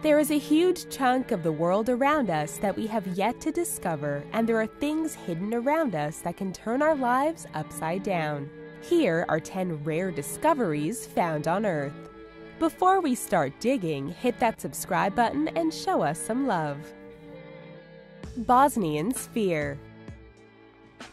There is a huge chunk of the world around us that we have yet to discover, and there are things hidden around us that can turn our lives upside down. Here are 10 rare discoveries found on Earth. Before we start digging, hit that subscribe button and show us some love. Bosnian Sphere.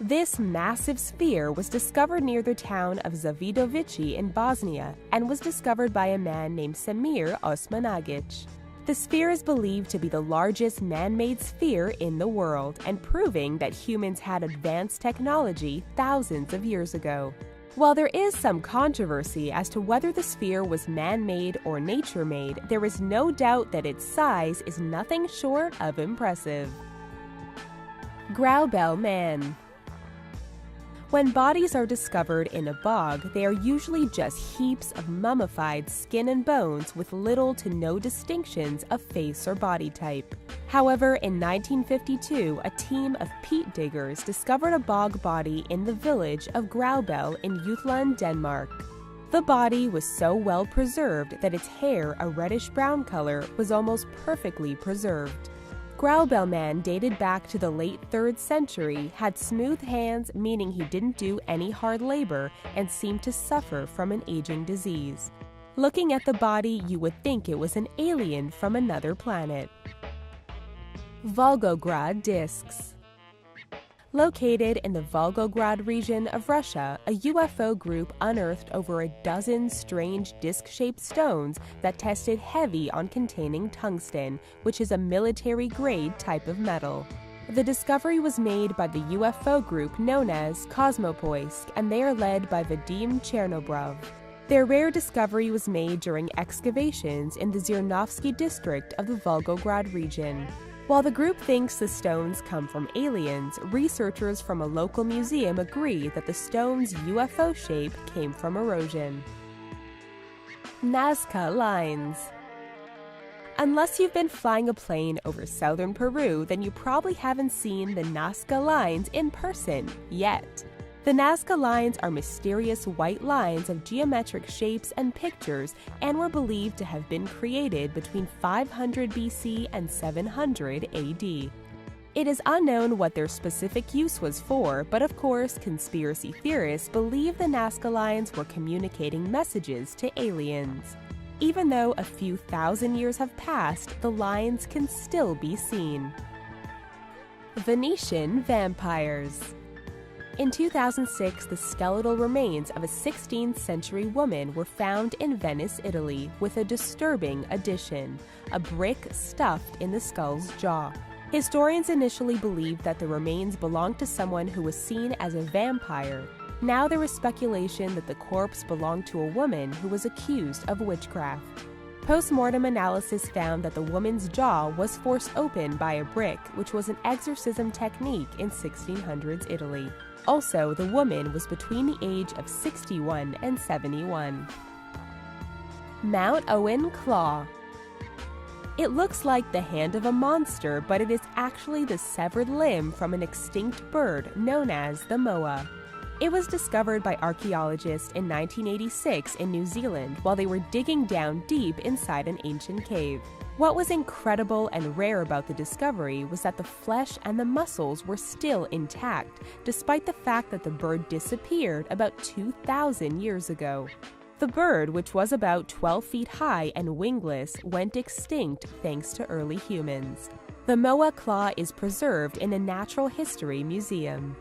This massive sphere was discovered near the town of Zavidovići in Bosnia and was discovered by a man named Semir Osmanagić. The sphere is believed to be the largest man-made sphere in the world and proving that humans had advanced technology thousands of years ago. While there is some controversy as to whether the sphere was man-made or nature-made, there is no doubt that its size is nothing short of impressive. Graubel Man. When bodies are discovered in a bog, they are usually just heaps of mummified skin and bones with little to no distinctions of face or body type. However, in 1952, a team of peat diggers discovered a bog body in the village of Graubel in Jutland, Denmark. The body was so well preserved that its hair, a reddish-brown color, was almost perfectly preserved. Graubel Man dated back to the late 3rd century, had smooth hands, meaning he didn't do any hard labor, and seemed to suffer from an aging disease. Looking at the body, you would think it was an alien from another planet. Volgograd Discs. Located in the Volgograd region of Russia, a UFO group unearthed over a dozen strange disc-shaped stones that tested heavy on containing tungsten, which is a military-grade type of metal. The discovery was made by the UFO group known as Kosmopoisk, and they are led by Vadim Chernobrov. Their rare discovery was made during excavations in the Zirnovsky district of the Volgograd region. While the group thinks the stones come from aliens, researchers from a local museum agree that the stone's UFO shape came from erosion. Nazca Lines. Unless you've been flying a plane over southern Peru, then you probably haven't seen the Nazca Lines in person yet. The Nazca Lines are mysterious white lines of geometric shapes and pictures and were believed to have been created between 500 BC and 700 AD. It is unknown what their specific use was for, but of course, conspiracy theorists believe the Nazca Lines were communicating messages to aliens. Even though a few thousand years have passed, the lines can still be seen. Venetian Vampires. In 2006, the skeletal remains of a 16th century woman were found in Venice, Italy, with a disturbing addition: a brick stuffed in the skull's jaw. Historians initially believed that the remains belonged to someone who was seen as a vampire. Now there is speculation that the corpse belonged to a woman who was accused of witchcraft. Post-mortem analysis found that the woman's jaw was forced open by a brick, which was an exorcism technique in 1600s Italy. Also, the woman was between the age of 61 and 71. Mount Owen Claw. It looks like the hand of a monster, but it is actually the severed limb from an extinct bird known as the moa. It was discovered by archaeologists in 1986 in New Zealand while they were digging down deep inside an ancient cave. What was incredible and rare about the discovery was that the flesh and the muscles were still intact, despite the fact that the bird disappeared about 2,000 years ago. The bird, which was about 12 feet high and wingless, went extinct thanks to early humans. The moa claw is preserved in a natural history museum.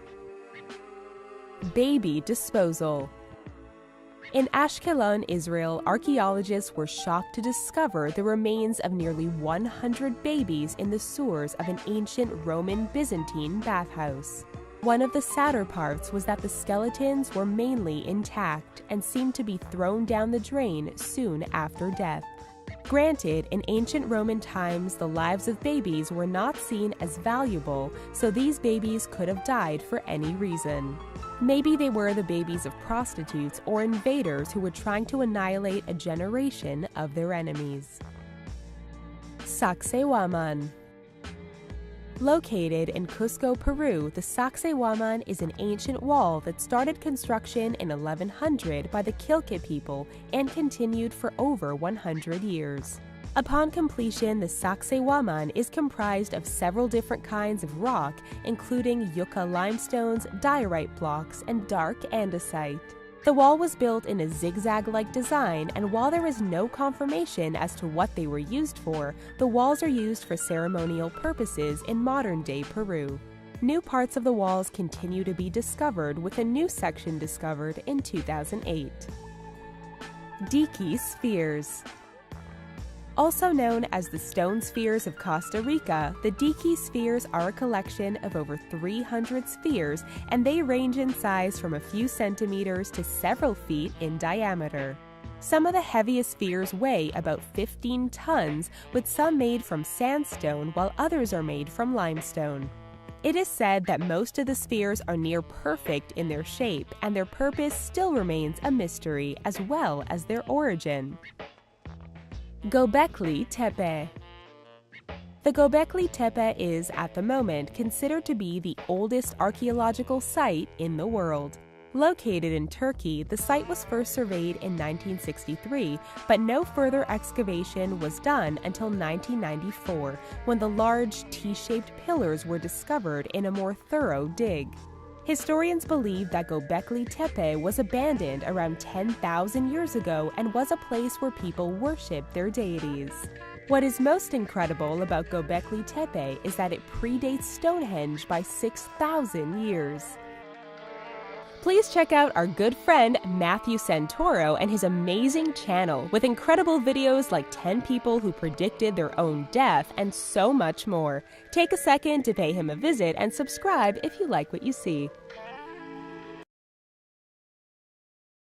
Baby disposal. In Ashkelon, Israel, archaeologists were shocked to discover the remains of nearly 100 babies in the sewers of an ancient Roman Byzantine bathhouse. One of the sadder parts was that the skeletons were mainly intact and seemed to be thrown down the drain soon after death. Granted, in ancient Roman times, the lives of babies were not seen as valuable, so these babies could have died for any reason. Maybe they were the babies of prostitutes or invaders who were trying to annihilate a generation of their enemies. Sacsayhuaman. Located in Cusco, Peru, the Sacsayhuaman is an ancient wall that started construction in 1100 by the Quilca people and continued for over 100 years. Upon completion, the Sacsayhuaman is comprised of several different kinds of rock, including yucca limestones, diorite blocks, and dark andesite. The wall was built in a zigzag-like design, and while there is no confirmation as to what they were used for, the walls are used for ceremonial purposes in modern-day Peru. New parts of the walls continue to be discovered, with a new section discovered in 2008. Dique spheres. Also known as the stone spheres of Costa Rica, the Dique spheres are a collection of over 300 spheres, and they range in size from a few centimeters to several feet in diameter. Some of the heaviest spheres weigh about 15 tons, with some made from sandstone while others are made from limestone. It is said that most of the spheres are near perfect in their shape, and their purpose still remains a mystery, as well as their origin. Göbekli Tepe. The Göbekli Tepe is, at the moment, considered to be the oldest archaeological site in the world. Located in Turkey, the site was first surveyed in 1963, but no further excavation was done until 1994, when the large T-shaped pillars were discovered in a more thorough dig. Historians believe that Göbekli Tepe was abandoned around 10,000 years ago and was a place where people worshipped their deities. What is most incredible about Göbekli Tepe is that it predates Stonehenge by 6,000 years. Please check out our good friend Matthew Santoro and his amazing channel with incredible videos like 10 people who predicted their own death and so much more. Take a second to pay him a visit and subscribe if you like what you see.